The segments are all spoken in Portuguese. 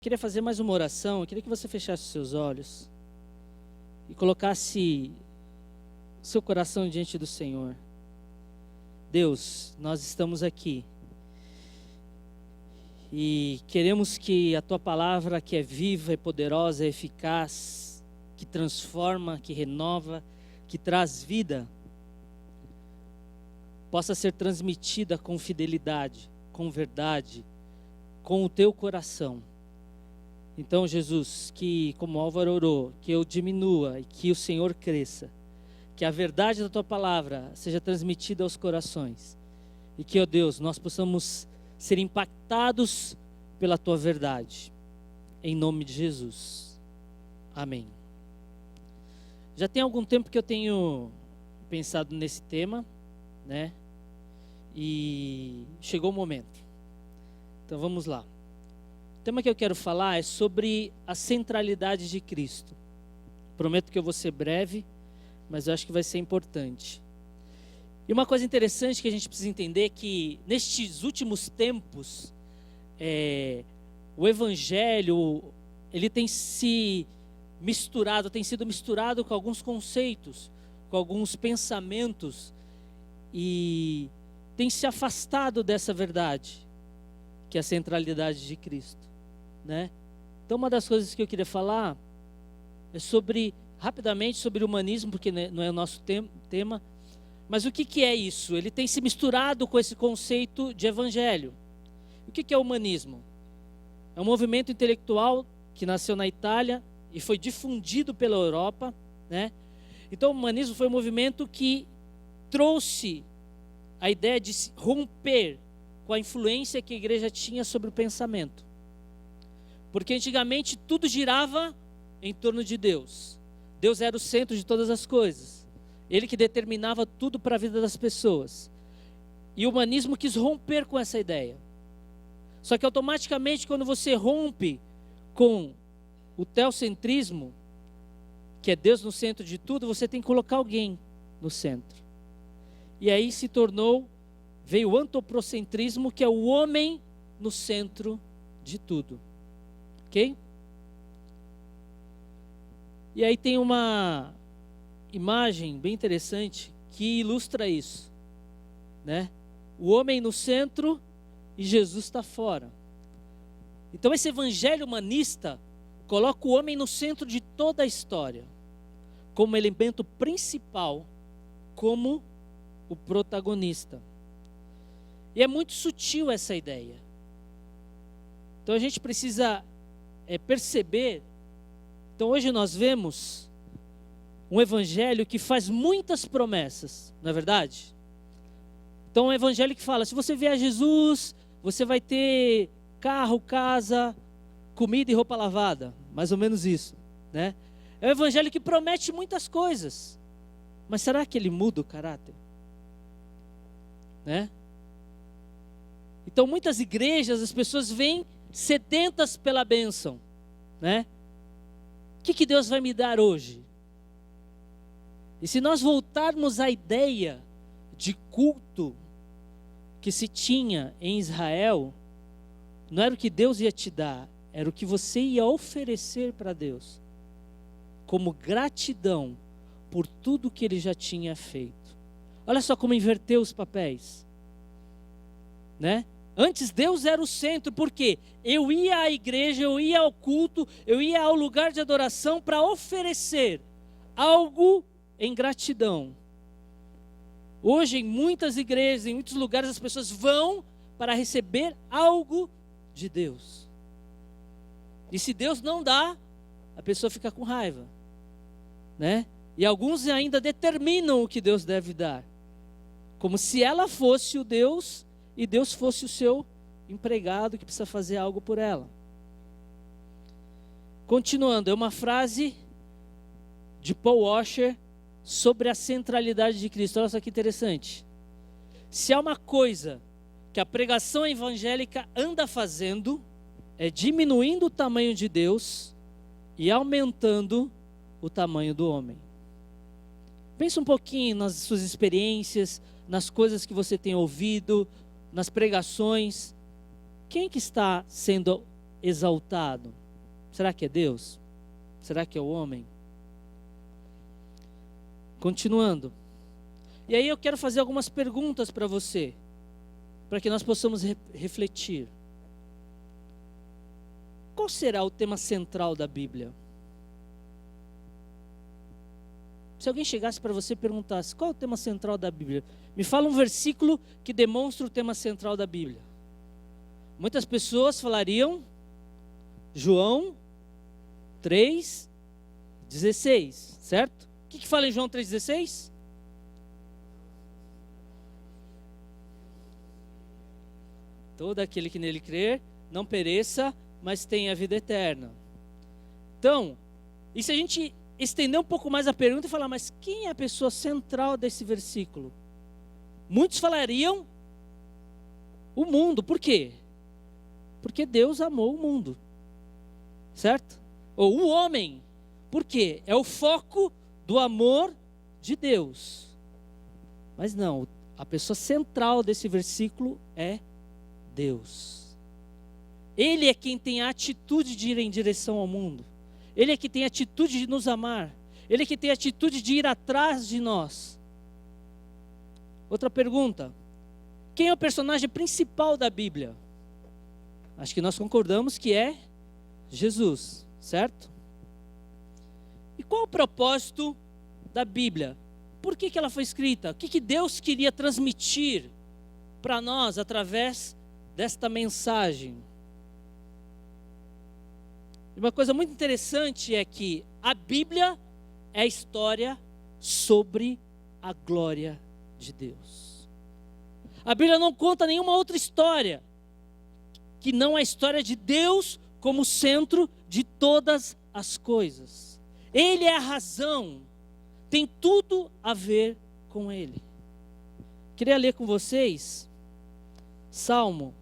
Queria fazer mais uma oração. Eu queria que você fechasse os seus olhos e colocasse seu coração diante do Senhor. Deus, nós estamos aqui e queremos que a Tua palavra, que é viva, é poderosa, é eficaz, que transforma, que renova, que traz vida, possa ser transmitida com fidelidade, com verdade, com o Teu coração. Então, Jesus, que como Álvaro orou, que eu diminua e que o Senhor cresça, que a verdade da Tua palavra seja transmitida aos corações e que, ó Deus, nós possamos ser impactados pela Tua verdade, em nome de Jesus, amém. Já tem algum tempo que eu tenho pensado nesse tema, né? E chegou o momento, então vamos lá. O tema que eu quero falar é sobre a centralidade de Cristo. Prometo que eu vou ser breve, mas eu acho que vai ser importante. E uma coisa interessante que a gente precisa entender é que nestes últimos tempos, o Evangelho, ele tem sido misturado com alguns conceitos, com alguns pensamentos, e tem se afastado dessa verdade, que é a centralidade de Cristo, né? Então, uma das coisas que eu queria falar é rapidamente sobre o humanismo, porque não é o nosso tema, mas o que é isso? Ele tem se misturado com esse conceito de evangelho. O que é o humanismo? É um movimento intelectual que nasceu na Itália e foi difundido pela Europa, né? Então, o humanismo foi um movimento que trouxe a ideia de se romper com a influência que a igreja tinha sobre o pensamento. Porque antigamente tudo girava em torno de Deus. Deus era o centro de todas as coisas. Ele que determinava tudo para a vida das pessoas. E o humanismo quis romper com essa ideia. Só que automaticamente quando você rompe com o teocentrismo, que é Deus no centro de tudo, você tem que colocar alguém no centro. E aí veio o antropocentrismo, que é o homem no centro de tudo. Ok? E aí tem uma imagem bem interessante que ilustra isso, né? O homem no centro e Jesus está fora. Então esse evangelho humanista coloca o homem no centro de toda a história, como elemento principal, como o protagonista. E é muito sutil essa ideia. Então a gente precisa perceber. Então hoje nós vemos um evangelho que faz muitas promessas, não é verdade? Então um evangelho que fala, se você vier a Jesus, você vai ter carro, casa, comida e roupa lavada. Mais ou menos isso, né? É um evangelho que promete muitas coisas. Mas será que ele muda o caráter? Né? Então muitas igrejas, as pessoas vêm sedentas pela bênção, né? O que Deus vai me dar hoje? E se nós voltarmos à ideia de culto que se tinha em Israel, não era o que Deus ia te dar, era o que você ia oferecer para Deus, como gratidão por tudo que Ele já tinha feito. Olha só como inverteu os papéis, né? Antes Deus era o centro, porque eu ia à igreja, eu ia ao culto, eu ia ao lugar de adoração para oferecer algo em gratidão. Hoje em muitas igrejas, em muitos lugares, as pessoas vão para receber algo de Deus. E se Deus não dá, a pessoa fica com raiva, né? E alguns ainda determinam o que Deus deve dar, como se ela fosse o Deus e Deus fosse o seu empregado que precisa fazer algo por ela. Continuando, é uma frase de Paul Washer sobre a centralidade de Cristo. Olha só que interessante. Se há uma coisa que a pregação evangélica anda fazendo, é diminuindo o tamanho de Deus e aumentando o tamanho do homem. Pensa um pouquinho nas suas experiências, nas coisas que você tem ouvido, nas pregações. Quem que está sendo exaltado? Será que é Deus? Será que é o homem? Continuando. E aí eu quero fazer algumas perguntas para você, para que nós possamos refletir. Qual será o tema central da Bíblia? Se alguém chegasse para você e perguntasse, qual é o tema central da Bíblia? Me fala um versículo que demonstra o tema central da Bíblia. Muitas pessoas falariam João 3,16, certo? O que fala em João 3,16? Todo aquele que nele crer, não pereça, mas tenha a vida eterna. Então, e se a gente estender um pouco mais a pergunta e falar, mas quem é a pessoa central desse versículo? Muitos falariam o mundo. Por quê? Porque Deus amou o mundo, certo? Ou o homem. Por quê? É o foco do amor de Deus. Mas não, a pessoa central desse versículo é Deus. Ele é quem tem a atitude de ir em direção ao mundo. Ele é que tem a atitude de nos amar. Ele é que tem a atitude de ir atrás de nós. Outra pergunta. Quem é o personagem principal da Bíblia? Acho que nós concordamos que é Jesus, certo? E qual o propósito da Bíblia? Por que ela foi escrita? O que Deus queria transmitir para nós através desta mensagem? Uma coisa muito interessante é que a Bíblia é a história sobre a glória de Deus. A Bíblia não conta nenhuma outra história que não a história de Deus como centro de todas as coisas. Ele é a razão, tem tudo a ver com Ele. Queria ler com vocês Salmo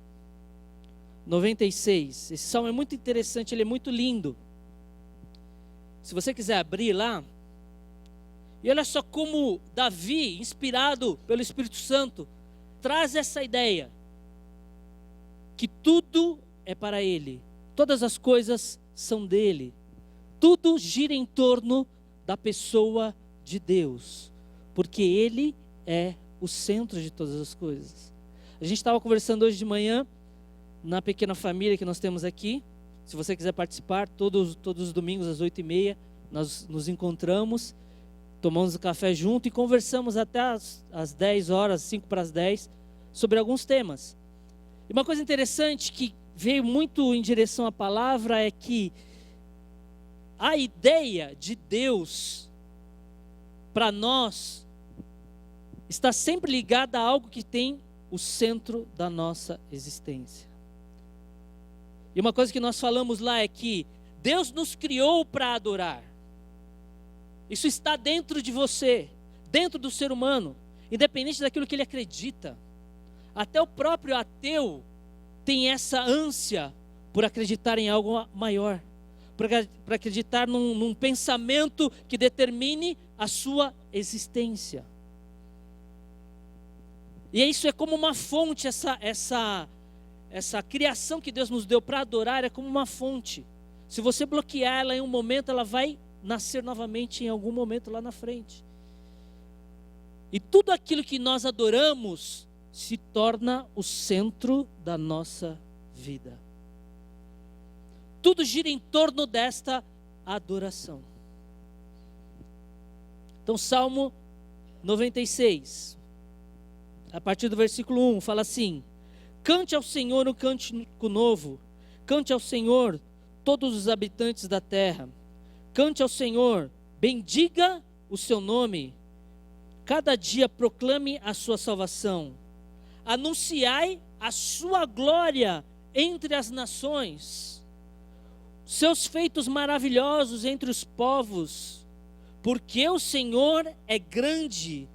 96. Esse salmo é muito interessante, ele é muito lindo. Se você quiser abrir lá, e olha só como Davi, inspirado pelo Espírito Santo, traz essa ideia, que tudo é para Ele, todas as coisas são dele, tudo gira em torno da pessoa de Deus, porque Ele é o centro de todas as coisas. A gente estava conversando hoje de manhã, na pequena família que nós temos aqui. Se você quiser participar, todos os domingos às 8h30, nós nos encontramos, tomamos um café junto e conversamos até às 10 horas, 5 para as 10, sobre alguns temas. E uma coisa interessante que veio muito em direção à palavra é que a ideia de Deus para nós está sempre ligada a algo que tem o centro da nossa existência. E uma coisa que nós falamos lá é que Deus nos criou para adorar. Isso está dentro de você, dentro do ser humano, independente daquilo que ele acredita. Até o próprio ateu tem essa ânsia por acreditar em algo maior, para acreditar num pensamento que determine a sua existência. E isso é como uma fonte, essa criação que Deus nos deu para adorar é como uma fonte. Se você bloquear ela em um momento, ela vai nascer novamente em algum momento lá na frente. E tudo aquilo que nós adoramos se torna o centro da nossa vida. Tudo gira em torno desta adoração. Então, Salmo 96, a partir do versículo 1, fala assim: cante ao Senhor um cântico novo, cante ao Senhor todos os habitantes da terra, cante ao Senhor, bendiga o seu nome, cada dia proclame a sua salvação, anunciai a sua glória entre as nações, seus feitos maravilhosos entre os povos, porque o Senhor é grande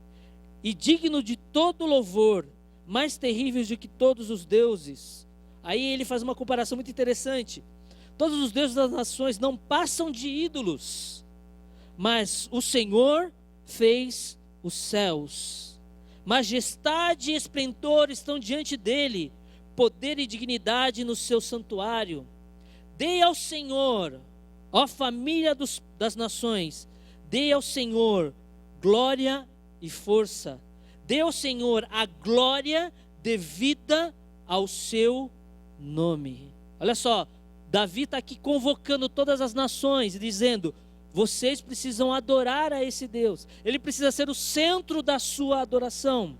e digno de todo louvor, mais terríveis do que todos os deuses. Aí ele faz uma comparação muito interessante. Todos os deuses das nações não passam de ídolos, mas o Senhor fez os céus. Majestade e esplendor estão diante dele, poder e dignidade no seu santuário. Dê ao Senhor, ó família das nações, dê ao Senhor glória e força. Dê ao Senhor a glória devida ao seu nome. Olha só, Davi está aqui convocando todas as nações e dizendo: vocês precisam adorar a esse Deus. Ele precisa ser o centro da sua adoração.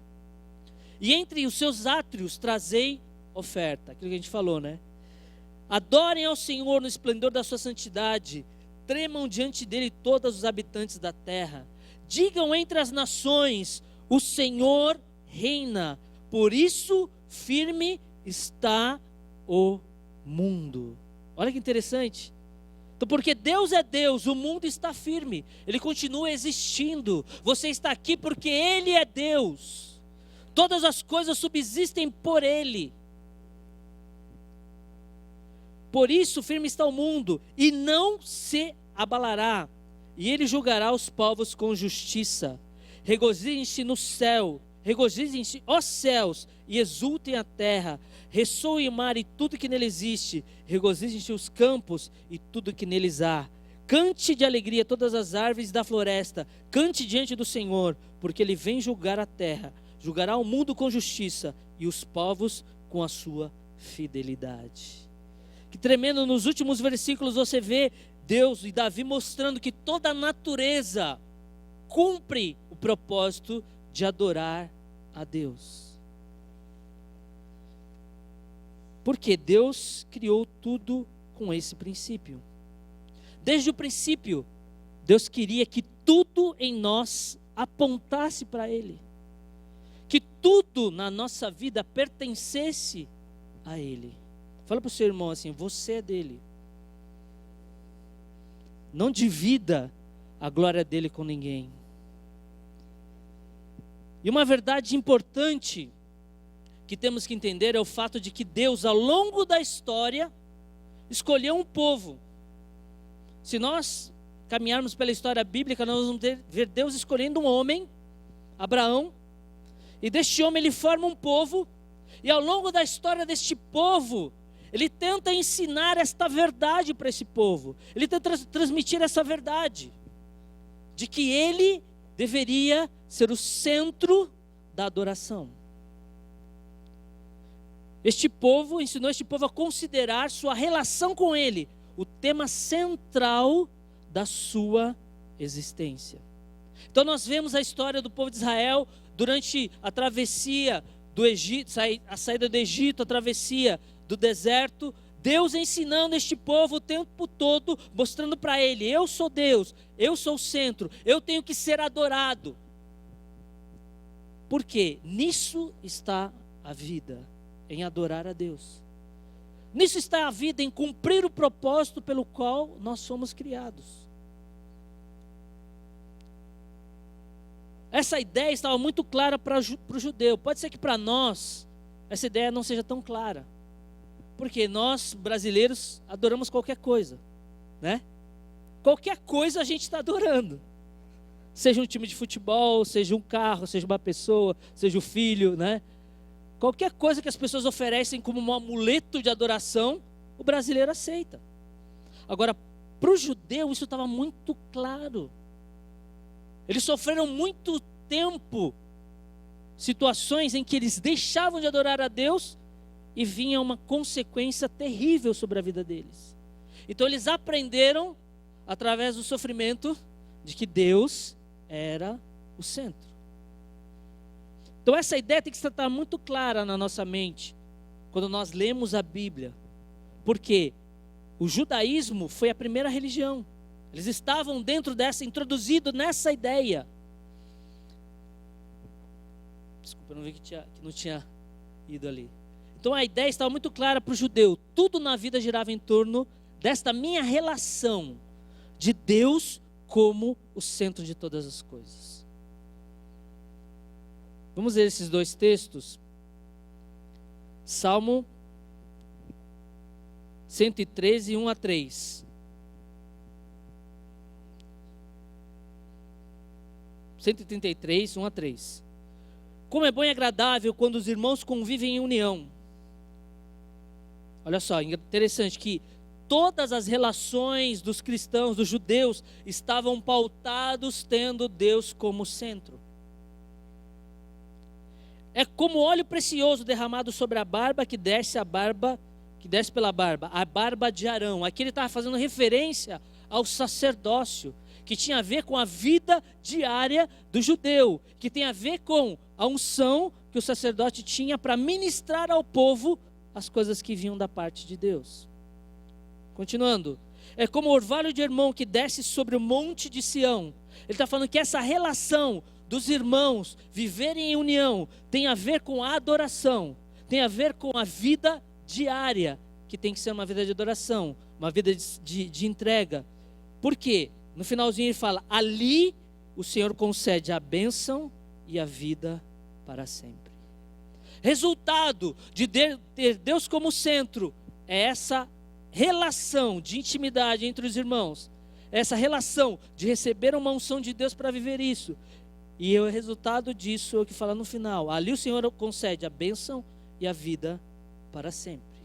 E entre os seus átrios trazei oferta. Aquilo que a gente falou, né? Adorem ao Senhor no esplendor da sua santidade. Tremam diante dele todos os habitantes da terra. Digam entre as nações: o Senhor reina. Por isso firme está o mundo. Olha que interessante. Então, porque Deus é Deus, o mundo está firme. Ele continua existindo. Você está aqui porque Ele é Deus. Todas as coisas subsistem por Ele. Por isso firme está o mundo e não se abalará. E Ele julgará os povos com justiça. Regozijem-se no céu, regozijem-se, ó céus, e exultem a terra. Ressoe o mar e tudo que nele existe. Regozijem-se os campos e tudo que neles há. Cante de alegria todas as árvores da floresta. Cante diante do Senhor, porque Ele vem julgar a terra. Julgará o mundo com justiça e os povos com a sua fidelidade. Que tremendo, nos últimos versículos você vê Deus e Davi mostrando que toda a natureza cumpre o propósito de adorar a Deus. Porque Deus criou tudo com esse princípio. Desde o princípio, Deus queria que tudo em nós apontasse para Ele. Que tudo na nossa vida pertencesse a Ele. Fala para o seu irmão assim: você é dele. Não divida a glória dele com ninguém. E uma verdade importante que temos que entender é o fato de que Deus, ao longo da história, escolheu um povo. Se nós caminharmos pela história bíblica, nós vamos ver Deus escolhendo um homem, Abraão, e deste homem ele forma um povo, e ao longo da história deste povo, ele tenta ensinar esta verdade para esse povo. Ele tenta transmitir essa verdade, de que ele deveria ser o centro da adoração. Este povo ensinou este povo a considerar sua relação com ele o tema central da sua existência. Então nós vemos a história do povo de Israel durante a travessia do Egito, a saída do Egito, a travessia do deserto, Deus ensinando este povo o tempo todo, mostrando para ele: eu sou Deus, eu sou o centro, eu tenho que ser adorado. Por quê? Nisso está a vida, em adorar a Deus. Nisso está a vida, em cumprir o propósito pelo qual nós somos criados. Essa ideia estava muito clara para o judeu. Pode ser que para nós essa ideia não seja tão clara. Porque nós, brasileiros, adoramos qualquer coisa, né? Qualquer coisa a gente está adorando. Seja um time de futebol, seja um carro, seja uma pessoa, seja o filho, né? Qualquer coisa que as pessoas oferecem como um amuleto de adoração, o brasileiro aceita. Agora, para o judeu isso estava muito claro. Eles sofreram muito tempo situações em que eles deixavam de adorar a Deus e vinha uma consequência terrível sobre a vida deles. Então eles aprenderam, através do sofrimento, de que Deus era o centro. Então essa ideia tem que estar muito clara na nossa mente, quando nós lemos a Bíblia. Porque o judaísmo foi a primeira religião. Eles estavam dentro dessa, introduzidos nessa ideia. Desculpa, eu não vi que não tinha ido ali. Então a ideia estava muito clara para o judeu. Tudo na vida girava em torno desta minha relação de Deus como o centro de todas as coisas. Vamos ler esses dois textos. Salmo 113, 1 a 3. 133, 1 a 3. Como é bom e agradável quando os irmãos convivem em união. Olha só, interessante que todas as relações dos cristãos, dos judeus, estavam pautados tendo Deus como centro. É como óleo precioso derramado sobre a barba que desce pela barba, a barba de Arão. Aqui ele estava fazendo referência ao sacerdócio, que tinha a ver com a vida diária do judeu, que tem a ver com a unção que o sacerdote tinha para ministrar ao povo as coisas que vinham da parte de Deus. Continuando, é como o orvalho de Hermon que desce sobre o monte de Sião. Ele está falando que essa relação dos irmãos viverem em união tem a ver com a adoração, tem a ver com a vida diária, que tem que ser uma vida de adoração, uma vida de entrega. Por quê? No finalzinho ele fala, ali o Senhor concede a bênção e a vida para sempre. Resultado de ter Deus como centro é essa relação de intimidade entre os irmãos, essa relação de receber uma unção de Deus para viver isso. E o resultado disso é o que fala no final, ali o Senhor concede a bênção e a vida para sempre.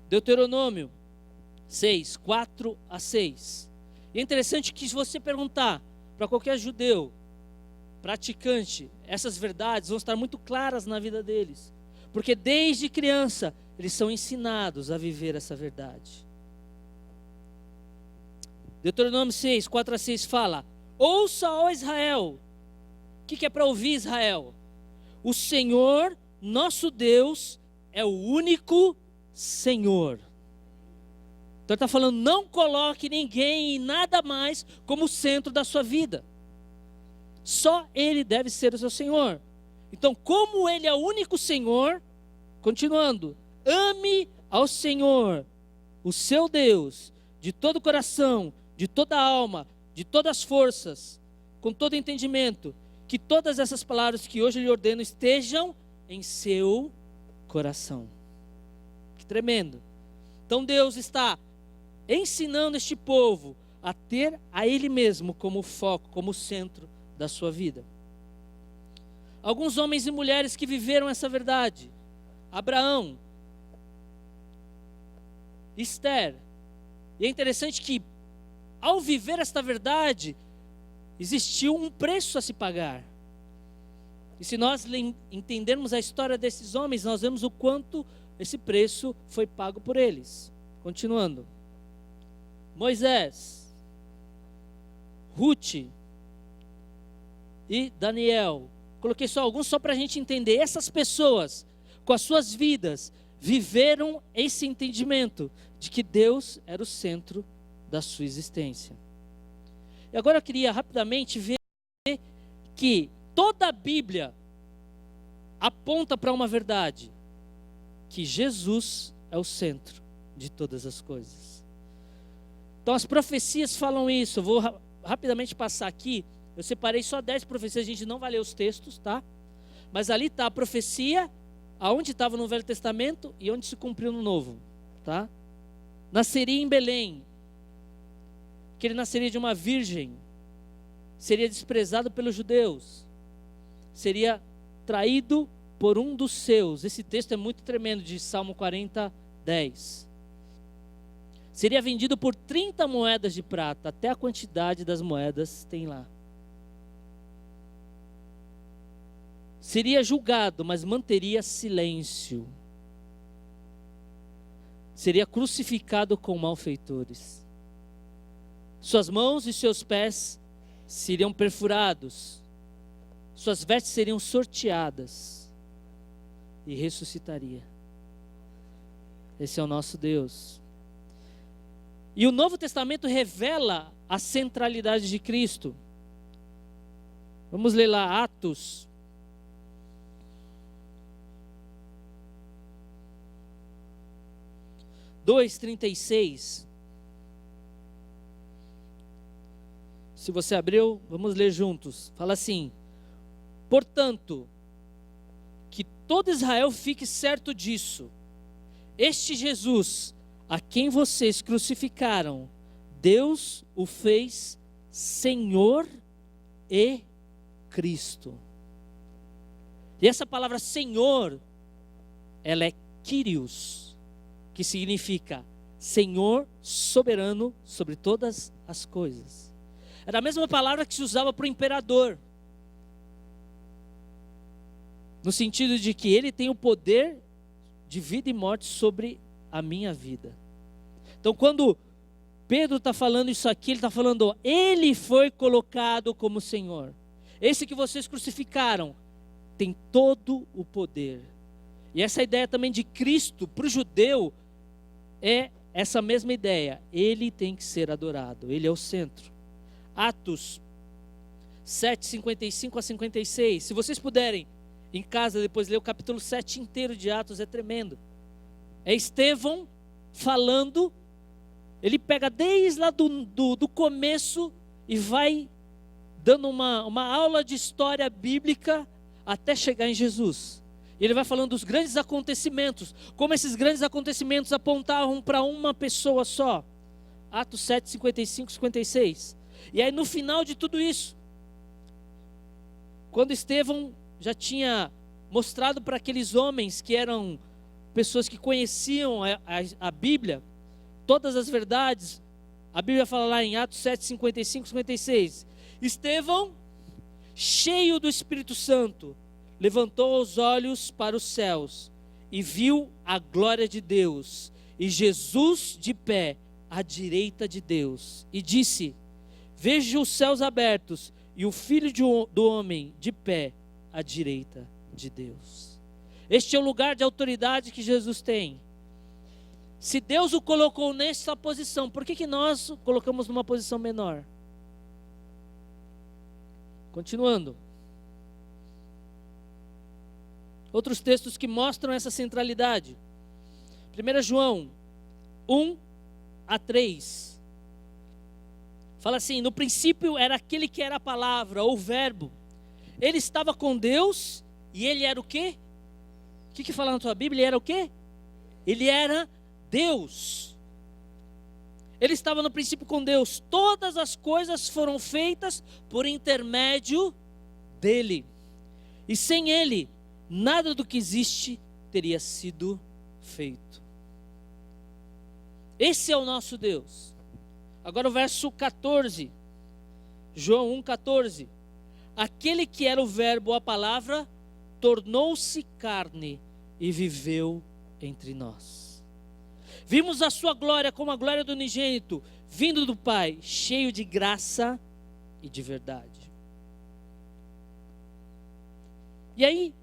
Deuteronômio 6, 4 a 6. E é interessante que se você perguntar para qualquer judeu praticante, essas verdades vão estar muito claras na vida deles. Porque desde criança eles são ensinados a viver essa verdade. Deuteronômio 6, 4 a 6 fala: ouça, ó Israel. O que é para ouvir, Israel? O Senhor, nosso Deus, é o único Senhor. Então ele está falando, não coloque ninguém e nada mais como centro da sua vida. Só Ele deve ser o seu Senhor. Então, como Ele é o único Senhor, continuando, ame ao Senhor, o seu Deus, de todo o coração, de toda a alma, de todas as forças, com todo entendimento, que todas essas palavras que hoje eu lhe ordeno estejam em seu coração. Que tremendo. Então Deus está ensinando este povo a ter a Ele mesmo como foco, como centro da sua vida. Alguns homens e mulheres que viveram essa verdade: Abraão, Esther. E é interessante que, ao viver esta verdade, existiu um preço a se pagar. E se nós entendermos a história desses homens, nós vemos o quanto esse preço foi pago por eles. Continuando. Moisés, Ruth e Daniel. Coloquei só alguns só para a gente entender. Essas pessoas, com as suas vidas, viveram esse entendimento de que Deus era o centro da sua existência. E agora eu queria rapidamente ver que toda a Bíblia aponta para uma verdade: que Jesus é o centro de todas as coisas. Então as profecias falam isso. Eu vou rapidamente passar aqui. Eu separei só 10 profecias, a gente não vai ler os textos, tá? Mas ali está a profecia, aonde estava no Velho Testamento e onde se cumpriu no Novo, tá? Nasceria em Belém, que ele nasceria de uma virgem, seria desprezado pelos judeus, seria traído por um dos seus. Esse texto é muito tremendo, de Salmo 40, 10. Seria vendido por 30 moedas de prata, até a quantidade das moedas tem lá. Seria julgado, mas manteria silêncio. Seria crucificado com malfeitores. Suas mãos e seus pés seriam perfurados. Suas vestes seriam sorteadas. E ressuscitaria. Esse é o nosso Deus. E o Novo Testamento revela a centralidade de Cristo. Vamos ler lá Atos 2:36. Se você abriu, vamos ler juntos. Fala assim: portanto, que todo Israel fique certo disso. Este Jesus, a quem vocês crucificaram, Deus o fez Senhor e Cristo. E essa palavra Senhor, ela é Kyrios, que significa Senhor soberano sobre todas as coisas. Era a mesma palavra que se usava para o imperador, no sentido de que ele tem o poder de vida e morte sobre a minha vida. Então, quando Pedro está falando isso aqui, ele está falando, ele foi colocado como Senhor. Esse que vocês crucificaram tem todo o poder. E essa ideia também de Cristo para o judeu é essa mesma ideia. Ele tem que ser adorado, ele é o centro. Atos 7, 55 a 56. Se vocês puderem, em casa, depois ler o capítulo 7 inteiro de Atos, é tremendo. É Estevão falando, ele pega desde lá do começo e vai dando uma aula de história bíblica até chegar em Jesus. E ele vai falando dos grandes acontecimentos, como esses grandes acontecimentos apontavam para uma pessoa só. Atos 7, 55, 56. E aí no final de tudo isso, quando Estevão já tinha mostrado para aqueles homens que eram pessoas que conheciam a Bíblia, todas as verdades, a Bíblia fala lá em Atos 7, 55, 56. Estevão, cheio do Espírito Santo, levantou os olhos para os céus e viu a glória de Deus e Jesus de pé à direita de Deus, e disse: vejo os céus abertos e o Filho do homem de pé à direita de Deus. Este é o lugar de autoridade que Jesus tem. Se Deus o colocou nessa posição, por que nós o colocamos numa posição menor? Continuando. Outros textos que mostram essa centralidade. 1 João 1 a 3. Fala assim: no princípio era aquele que era a palavra, ou o verbo. Ele estava com Deus e ele era o quê? O que fala na tua Bíblia? Ele era o quê? Ele era Deus. Ele estava no princípio com Deus. Todas as coisas foram feitas por intermédio dele. E sem ele, nada do que existe teria sido feito. Esse é o nosso Deus. Agora o verso 14. João 1,14. Aquele que era o verbo, a palavra, tornou-se carne e viveu entre nós. Vimos a sua glória como a glória do unigênito, vindo do Pai, cheio de graça e de verdade. E aí,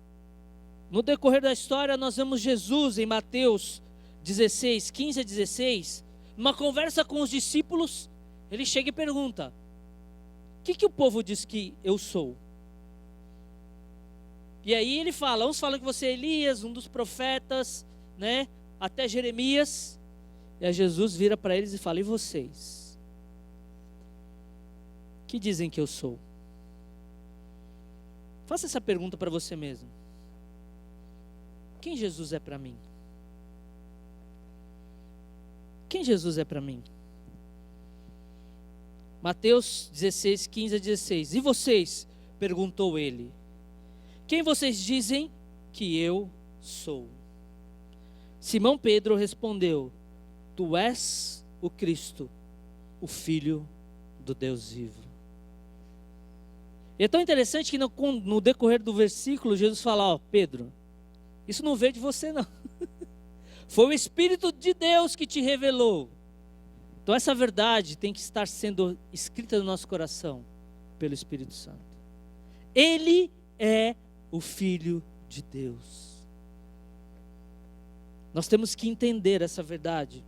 no decorrer da história, nós vemos Jesus em Mateus 16, 15 a 16, numa conversa com os discípulos, ele chega e pergunta: o que o povo diz que eu sou? E aí ele fala, uns falam que você é Elias, um dos profetas, né? Até Jeremias. E aí Jesus vira para eles e fala: e vocês? Que dizem que eu sou? Faça essa pergunta para você mesmo. Quem Jesus é para mim? Quem Jesus é para mim? Mateus 16, 15 a 16. E vocês? Perguntou ele. Quem vocês dizem que eu sou? Simão Pedro respondeu: tu és o Cristo, o Filho do Deus vivo. E é tão interessante que no decorrer do versículo, Jesus fala: ó, Pedro, isso não veio de você não. Foi o Espírito de Deus que te revelou. Então essa verdade tem que estar sendo escrita no nosso coração pelo Espírito Santo. Ele é o Filho de Deus. Nós temos que entender essa verdade.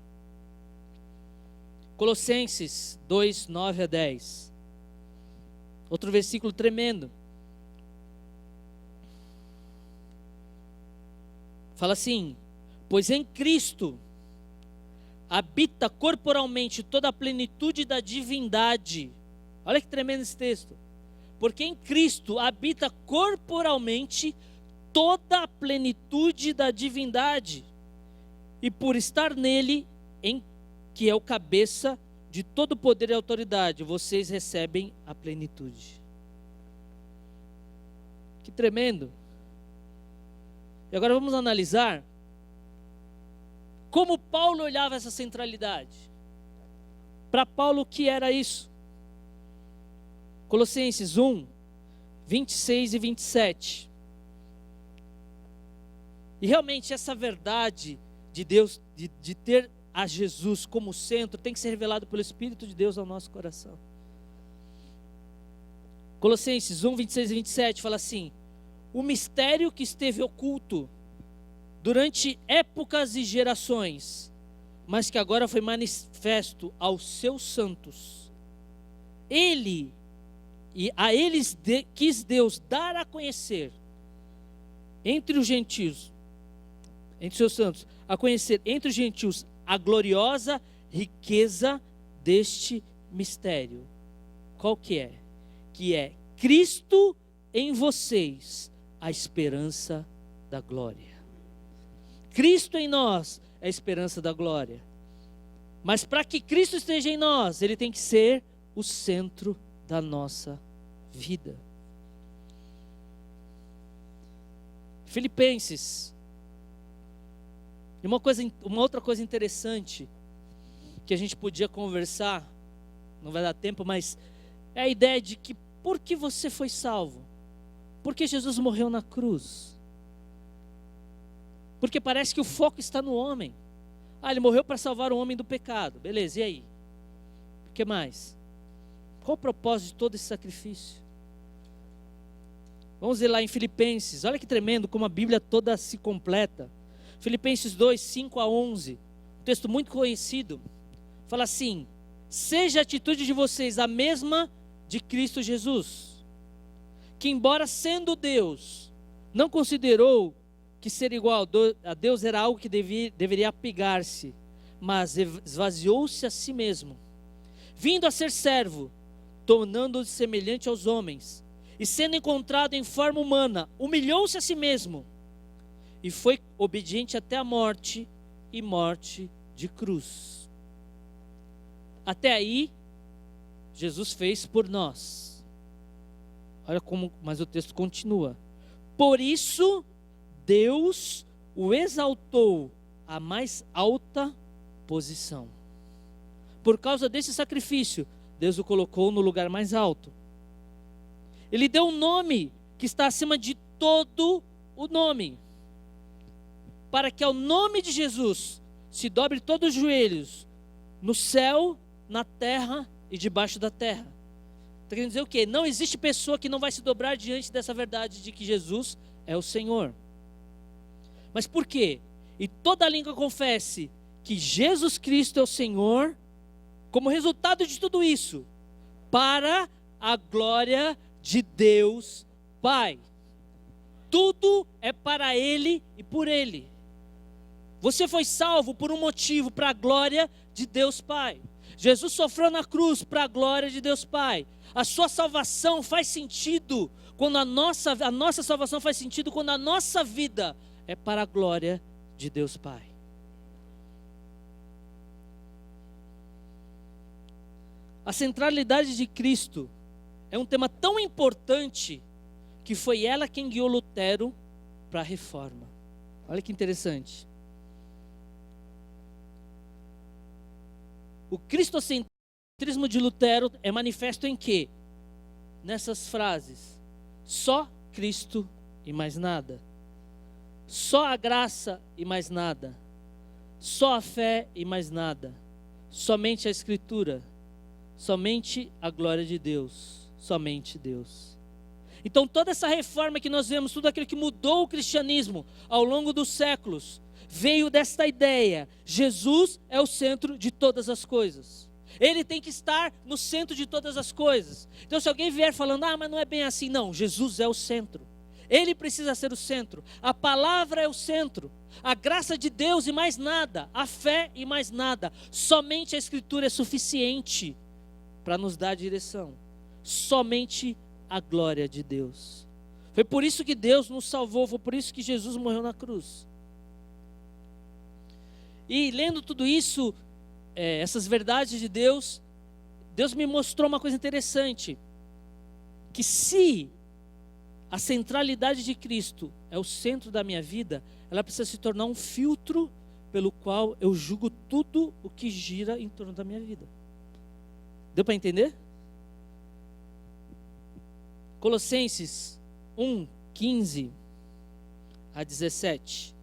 Colossenses 2, 9 a 10. Outro versículo tremendo. Fala assim: pois em Cristo habita corporalmente toda a plenitude da divindade. Olha que tremendo esse texto. Porque em Cristo habita corporalmente toda a plenitude da divindade. E por estar nele, que é o cabeça de todo poder e autoridade, vocês recebem a plenitude. Que tremendo. E agora vamos analisar Como Paulo olhava essa centralidade? Para Paulo, o que era isso? Colossenses 1, 26 e 27. E realmente essa verdade de Deus, de ter a Jesus como centro, tem que ser revelado pelo Espírito de Deus ao nosso coração. Colossenses 1, 26 e 27 fala assim: o mistério que esteve oculto durante épocas e gerações, mas que agora foi manifesto aos seus santos. A eles quis Deus dar a conhecer entre os gentios, entre seus santos, a conhecer entre os gentios a gloriosa riqueza deste mistério. Qual que é? Que é Cristo em vocês, a esperança da glória. Cristo em nós é a esperança da glória. Mas para que Cristo esteja em nós, Ele tem que ser o centro da nossa vida. Filipenses. E uma outra coisa interessante que a gente podia conversar, não vai dar tempo, mas é a ideia de que por que você foi salvo? Porque Jesus morreu na cruz. Porque parece que o foco está no homem. Ele morreu para salvar o homem do pecado. Beleza, e aí? O que mais? Qual o propósito de todo esse sacrifício? Vamos ver lá em Filipenses. Olha que tremendo como a Bíblia toda se completa. Filipenses 2, 5 a 11. Um texto muito conhecido. Fala assim: seja a atitude de vocês a mesma de Cristo Jesus, que embora sendo Deus, não considerou que ser igual a Deus era algo que deveria apegar-se, mas esvaziou-se a si mesmo, vindo a ser servo, tornando-se semelhante aos homens, e sendo encontrado em forma humana, humilhou-se a si mesmo, e foi obediente até a morte, e morte de cruz. Até aí, Jesus fez por nós. Olha como, mas o texto continua. Por isso, Deus o exaltou à mais alta posição. Por causa desse sacrifício, Deus o colocou no lugar mais alto. Ele deu um nome que está acima de todo o nome, para que ao nome de Jesus se dobre todos os joelhos, no céu, na terra e debaixo da terra. Está querendo dizer o quê? Não existe pessoa que não vai se dobrar diante dessa verdade de que Jesus é o Senhor. Mas por quê? E toda língua confesse que Jesus Cristo é o Senhor, como resultado de tudo isso, para a glória de Deus Pai. Tudo é para Ele e por Ele. Você foi salvo por um motivo, para a glória de Deus Pai. Jesus sofreu na cruz para a glória de Deus Pai. A sua salvação faz sentido quando a nossa salvação faz sentido quando a nossa vida é para a glória de Deus Pai. A centralidade de Cristo é um tema tão importante que foi ela quem guiou Lutero para a reforma. Olha que interessante. O cristocentrismo de Lutero é manifesto em quê? Nessas frases: só Cristo e mais nada. Só a graça e mais nada. Só a fé e mais nada. Somente a Escritura. Somente a glória de Deus. Somente Deus. Então toda essa reforma que nós vemos, tudo aquilo que mudou o cristianismo ao longo dos séculos, veio desta ideia: Jesus é o centro de todas as coisas. Ele tem que estar no centro de todas as coisas. Então se alguém vier falando, mas não é bem assim, não, Jesus é o centro. Ele precisa ser o centro. A palavra é o centro. A graça de Deus e mais nada. A fé e mais nada. Somente a Escritura é suficiente para nos dar direção. Somente a glória de Deus. Foi por isso que Deus nos salvou. Foi por isso que Jesus morreu na cruz. E lendo tudo isso, essas verdades de Deus, Deus me mostrou uma coisa interessante. Que se a centralidade de Cristo é o centro da minha vida, ela precisa se tornar um filtro pelo qual eu julgo tudo o que gira em torno da minha vida. Deu para entender? Colossenses 1:15 a 17.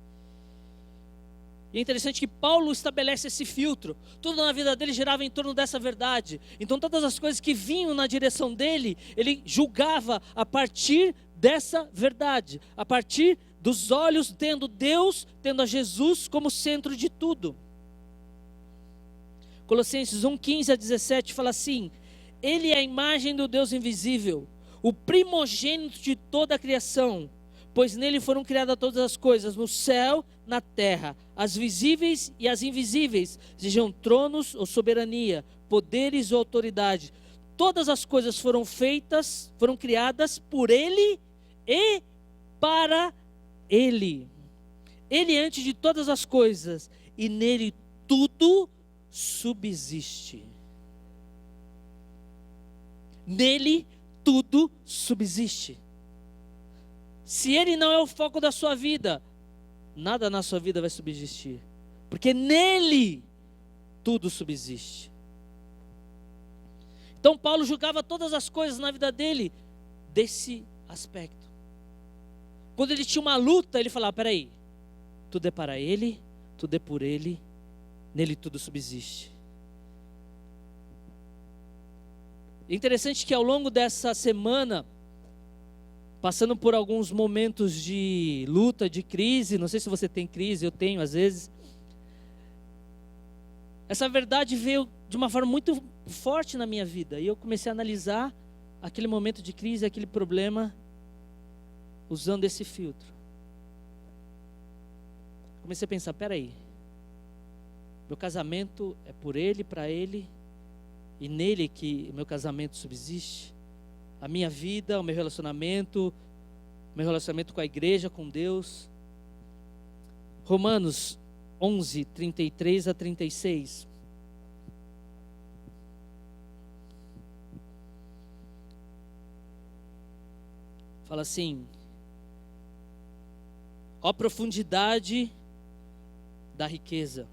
E é interessante que Paulo estabelece esse filtro. Tudo na vida dele girava em torno dessa verdade. Então todas as coisas que vinham na direção dele, ele julgava a partir dessa verdade. A partir dos olhos tendo Deus, tendo a Jesus como centro de tudo. Colossenses 1:15 a 17 fala assim: Ele é a imagem do Deus invisível, o primogênito de toda a criação, pois nele foram criadas todas as coisas, no céu, na terra, as visíveis e as invisíveis, sejam tronos ou soberania, poderes ou autoridade. Todas as coisas foram criadas por ele e para ele. Ele é antes de todas as coisas, e nele tudo subsiste. Nele tudo subsiste. Se ele não é o foco da sua vida, nada na sua vida vai subsistir, porque nele tudo subsiste. Então Paulo julgava todas as coisas na vida dele desse aspecto. Quando ele tinha uma luta, ele falava: peraí, tudo é para ele, tudo é por ele, nele tudo subsiste. É interessante que ao longo dessa semana, passando por alguns momentos de luta, de crise, não sei se você tem crise, eu tenho às vezes. Essa verdade veio de uma forma muito forte na minha vida, e eu comecei a analisar aquele momento de crise, aquele problema, usando esse filtro. Comecei a pensar: peraí, meu casamento é por ele, para ele, e nele que o meu casamento subsiste. A minha vida, o meu relacionamento com a igreja, com Deus. Romanos 11, 33 a 36. Fala assim: ó profundidade da riqueza,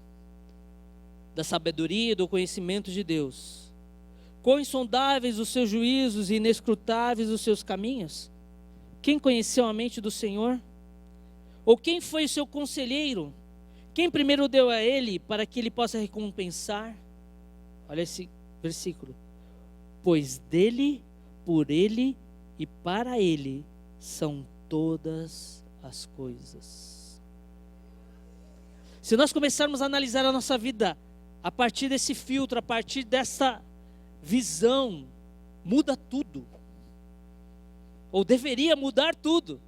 da sabedoria e do conhecimento de Deus. Quão insondáveis os seus juízos e inescrutáveis os seus caminhos? Quem conheceu a mente do Senhor? Ou quem foi o seu conselheiro? Quem primeiro deu a ele para que ele possa recompensar? Olha esse versículo. Pois dele, por ele e para ele são todas as coisas. Se nós começarmos a analisar a nossa vida a partir desse filtro, a partir dessa visão, muda tudo, ou deveria mudar tudo,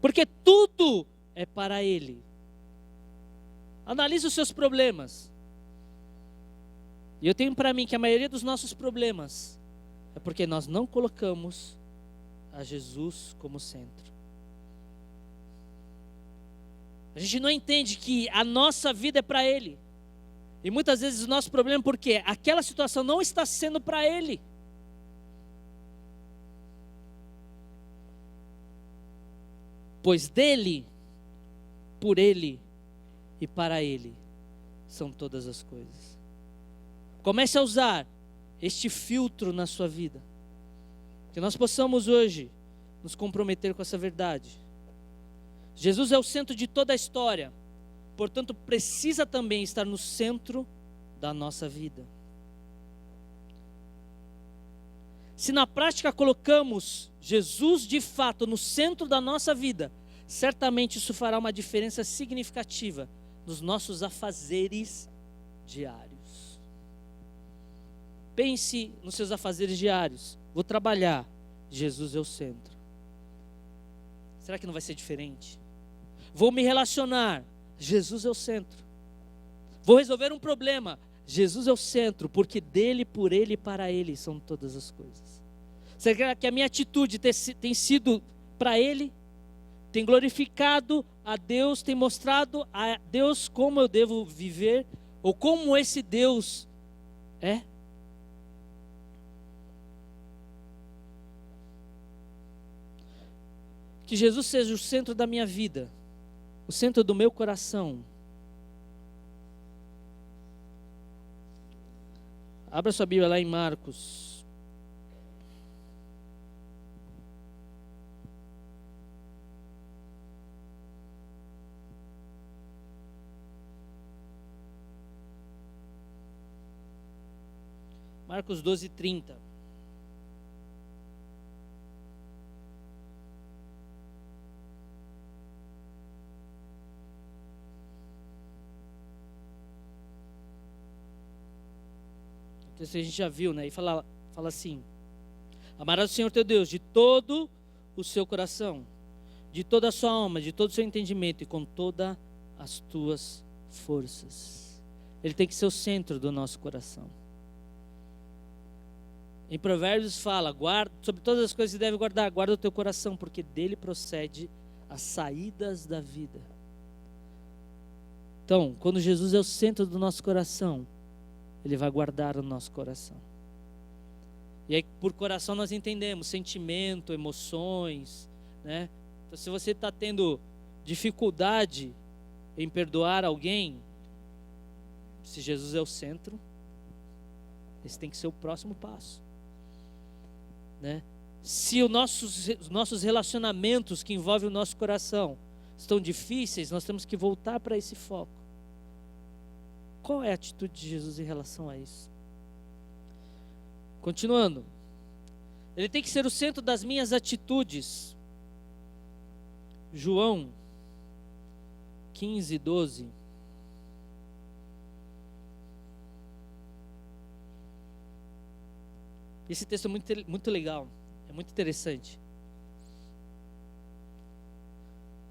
porque tudo é para ele. Analise os seus problemas, e eu tenho para mim que a maioria dos nossos problemas é porque nós não colocamos a Jesus como centro. A gente não entende que a nossa vida é para ele. E muitas vezes o nosso problema é porque aquela situação não está sendo para ele. Pois dele, por ele e para ele são todas as coisas. Comece a usar este filtro na sua vida. Que nós possamos hoje nos comprometer com essa verdade. Jesus é o centro de toda a história. Portanto, precisa também estar no centro da nossa vida. Se na prática colocamos Jesus de fato no centro da nossa vida, certamente isso fará uma diferença significativa nos nossos afazeres diários. Pense nos seus afazeres diários. Vou trabalhar, Jesus é o centro. Será que não vai ser diferente? Vou me relacionar, Jesus é o centro. Vou resolver um problema, Jesus é o centro, porque dele, por ele e para ele são todas as coisas. Será que a minha atitude tem sido para ele? Tem glorificado a Deus, tem mostrado a Deus como eu devo viver, ou como esse Deus é? Que Jesus seja o centro da minha vida, o centro do meu coração, Abra sua Bíblia lá em Marcos. Marcos 12:30. Isso a gente já viu, né? E fala assim: amarás o Senhor teu Deus de todo o seu coração, de toda a sua alma, de todo o seu entendimento e com todas as tuas forças. Ele tem que ser o centro do nosso coração. Em Provérbios fala: guarda, sobre todas as coisas que deve guardar, guarda o teu coração, porque dele procede as saídas da vida. Então, quando Jesus é o centro do nosso coração, Ele vai guardar o nosso coração. E aí, por coração, nós entendemos sentimento, emoções, né? Então, se você está tendo dificuldade em perdoar alguém, se Jesus é o centro, esse tem que ser o próximo passo, né? Se os nossos relacionamentos que envolvem o nosso coração estão difíceis, nós temos que voltar para esse foco. Qual é a atitude de Jesus em relação a isso? Continuando. Ele tem que ser o centro das minhas atitudes. João 15:12. Esse texto é muito legal. É muito interessante.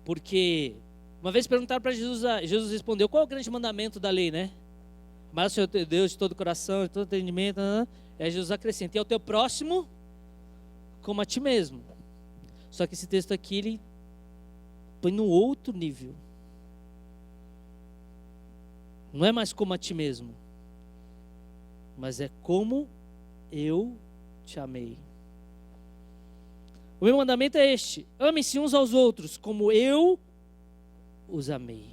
Porque uma vez perguntaram para Jesus, Jesus respondeu: qual é o grande mandamento da lei, né? Amar o Senhor teu Deus de todo o coração, de todo entendimento. Aí Jesus acrescenta: e ao teu próximo como a ti mesmo. Só que esse texto aqui, ele põe no outro nível. Não é mais como a ti mesmo, mas é como eu te amei. O meu mandamento é este: ame-se uns aos outros como eu os amei.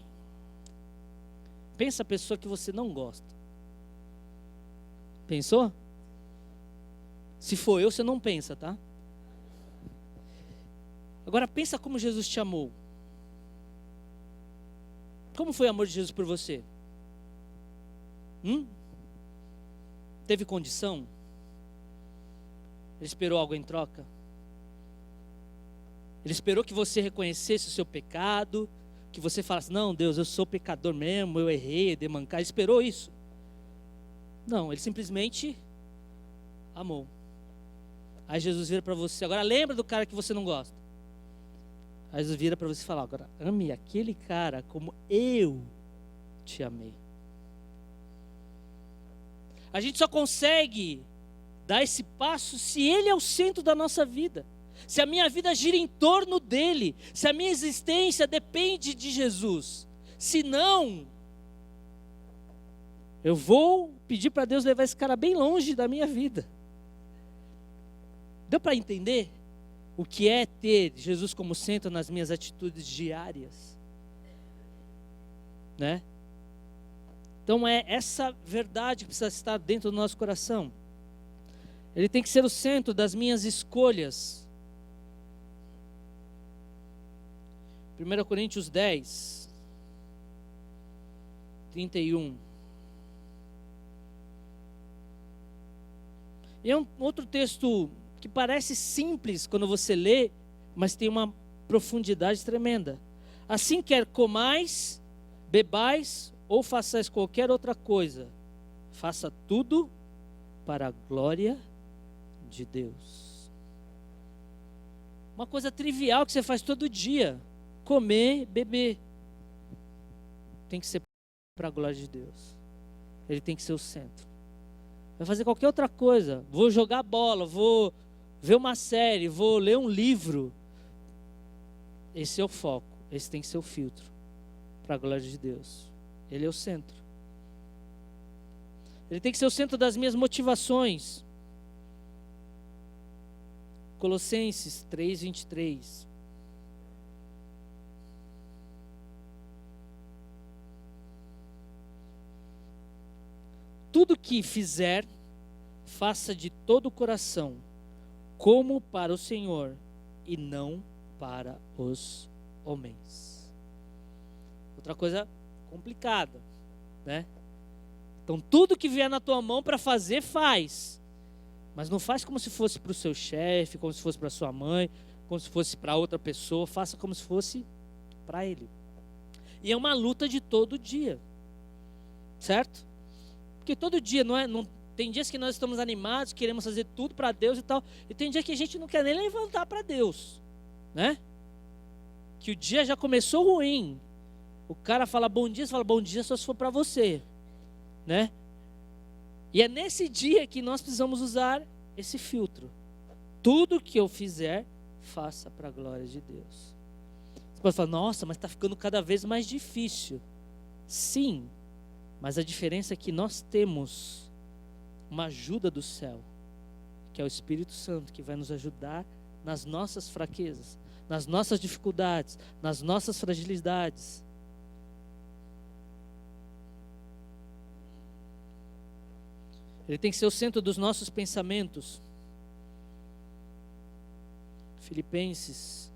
Pensa a pessoa que você não gosta. Pensou? Se for eu, você não pensa, tá? Agora pensa como Jesus te amou. Como foi o amor de Jesus por você? Teve condição? Ele esperou algo em troca? Ele esperou que você reconhecesse o seu pecado, que você falasse: não, Deus, eu sou pecador mesmo, eu errei, dei mancada. Ele esperou isso? Não, ele simplesmente amou. Aí Jesus vira para você: agora lembra do cara que você não gosta. Aí Jesus vira para você e fala: agora ame aquele cara como eu te amei. A gente só consegue dar esse passo se ele é o centro da nossa vida. Se a minha vida gira em torno dele, se a minha existência depende de Jesus. Se não, eu vou pedir para Deus levar esse cara bem longe da minha vida. Deu para entender o que é ter Jesus como centro nas minhas atitudes diárias? Né? Então é essa verdade que precisa estar dentro do nosso coração. Ele tem que ser o centro das minhas escolhas. 1 Coríntios 10, 31. E é um outro texto que parece simples quando você lê, mas tem uma profundidade tremenda. Assim, quer comais, bebais ou façais qualquer outra coisa, faça tudo para a glória de Deus. Uma coisa trivial que você faz todo dia: comer, beber. Tem que ser para a glória de Deus. Ele tem que ser o centro. Vai fazer qualquer outra coisa: vou jogar bola, vou ver uma série, vou ler um livro. Esse é o foco, esse tem que ser o filtro para a glória de Deus. Ele é o centro. Ele tem que ser o centro das minhas motivações. Colossenses 3:23. Tudo que fizer, faça de todo o coração, como para o Senhor e não para os homens. Outra coisa complicada, né? Então tudo que vier na tua mão para fazer, faz. Mas não faz como se fosse para o seu chefe, como se fosse para sua mãe, como se fosse para outra pessoa. Faça como se fosse para Ele. E é uma luta de todo dia, certo? Porque todo dia, tem dias que nós estamos animados, queremos fazer tudo para Deus e tal. E tem dia que a gente não quer nem levantar para Deus, né? Que o dia já começou ruim. O cara fala bom dia, você fala bom dia só se for para você, né? E é nesse dia que nós precisamos usar esse filtro. Tudo que eu fizer, faça para a glória de Deus. Você pode falar, nossa, mas está ficando cada vez mais difícil. Sim, mas a diferença é que nós temos uma ajuda do céu, que é o Espírito Santo, que vai nos ajudar nas nossas fraquezas, nas nossas dificuldades, nas nossas fragilidades. Ele tem que ser o centro dos nossos pensamentos. Filipenses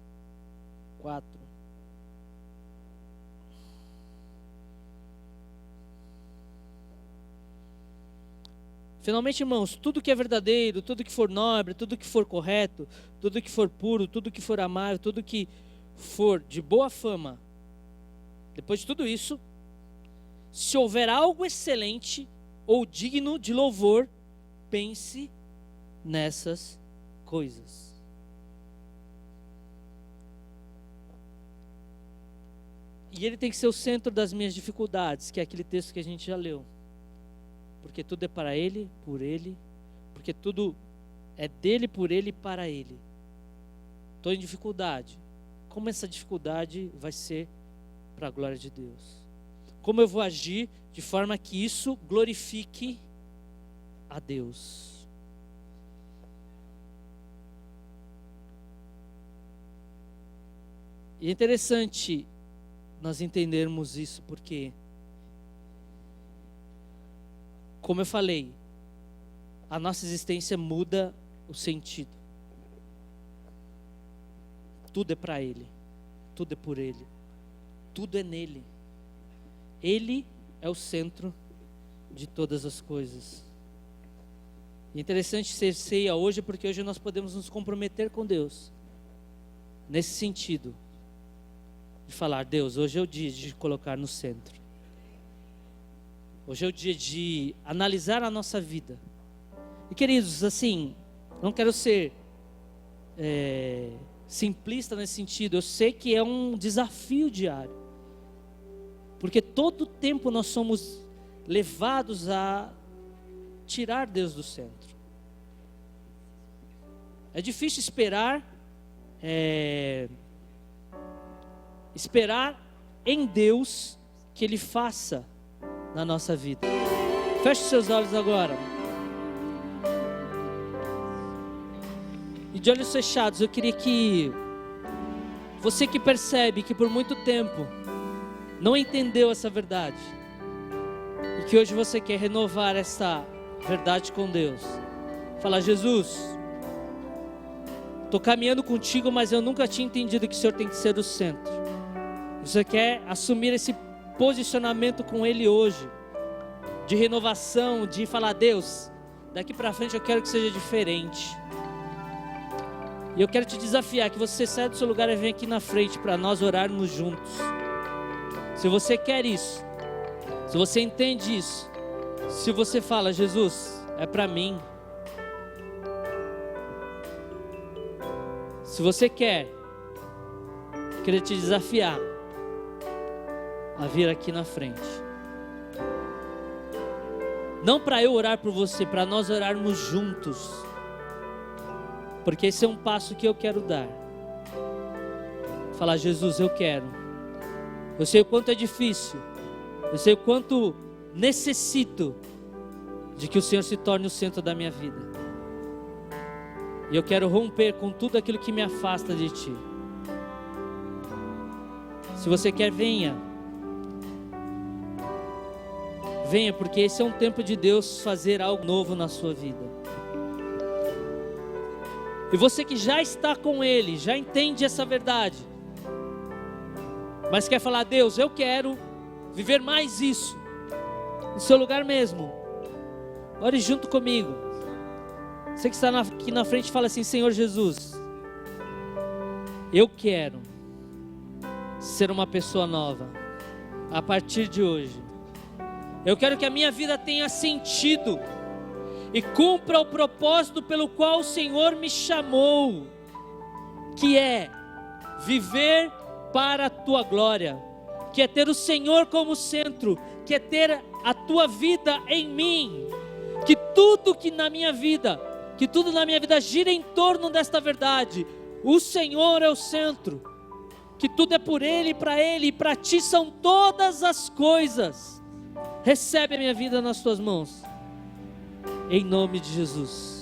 4. Finalmente, irmãos, tudo que é verdadeiro, tudo que for nobre, tudo que for correto, tudo que for puro, tudo que for amável, tudo que for de boa fama, depois de tudo isso, se houver algo excelente ou digno de louvor, pense nessas coisas. E ele tem que ser o centro das minhas dificuldades, que é aquele texto que a gente já leu. Porque tudo é para Ele, por Ele, porque tudo é dele, por Ele e para Ele. Estou em dificuldade. Como essa dificuldade vai ser para a glória de Deus? Como eu vou agir de forma que isso glorifique a Deus? E é interessante nós entendermos isso, porque, como eu falei, a nossa existência muda o sentido. Tudo é para Ele, tudo é por Ele, tudo é nele. Ele é o centro de todas as coisas. É interessante ser ceia hoje, porque hoje nós podemos nos comprometer com Deus, nesse sentido, de falar, Deus, hoje é o dia de colocar no centro. Hoje é o dia de analisar a nossa vida. E queridos, assim, não quero ser simplista nesse sentido. Eu sei que é um desafio diário. Porque todo tempo nós somos levados a tirar Deus do centro. É difícil esperar em Deus que Ele faça na nossa vida. Feche seus olhos agora. E de olhos fechados, eu queria que você que percebe que por muito tempo não entendeu essa verdade, e que hoje você quer renovar essa verdade com Deus, falar, Jesus, estou caminhando contigo, mas eu nunca tinha entendido que o Senhor tem que ser o centro. Você quer assumir esse posicionamento com Ele hoje, de renovação, de falar, Deus, daqui para frente eu quero que seja diferente. E eu quero te desafiar que você saia do seu lugar e venha aqui na frente para nós orarmos juntos. Se você quer isso, se você entende isso, se você fala, Jesus, é para mim. Se você quer, eu queria te desafiar a vir aqui na frente. Não para eu orar por você, para nós orarmos juntos. Porque esse é um passo que eu quero dar. Falar, Jesus, eu quero. Eu sei o quanto é difícil. Eu sei o quanto necessito de que o Senhor se torne o centro da minha vida. E eu quero romper com tudo aquilo que me afasta de Ti. Se você quer, venha. venha, porque esse é um tempo de Deus fazer algo novo na sua vida. E você que já está com Ele, já entende essa verdade, mas quer falar: Deus, eu quero viver mais isso, no seu lugar mesmo, ore junto comigo. Você que está aqui na frente, fala assim: Senhor Jesus, eu quero ser uma pessoa nova a partir de hoje. Eu quero que a minha vida tenha sentido e cumpra o propósito pelo qual o Senhor me chamou, que é viver para a tua glória, que é ter o Senhor como centro, que é ter a tua vida em mim, que tudo na minha vida gira em torno desta verdade. O Senhor é o centro, que tudo é por Ele, e para Ti são todas as coisas. Recebe a minha vida nas Tuas mãos, em nome de Jesus.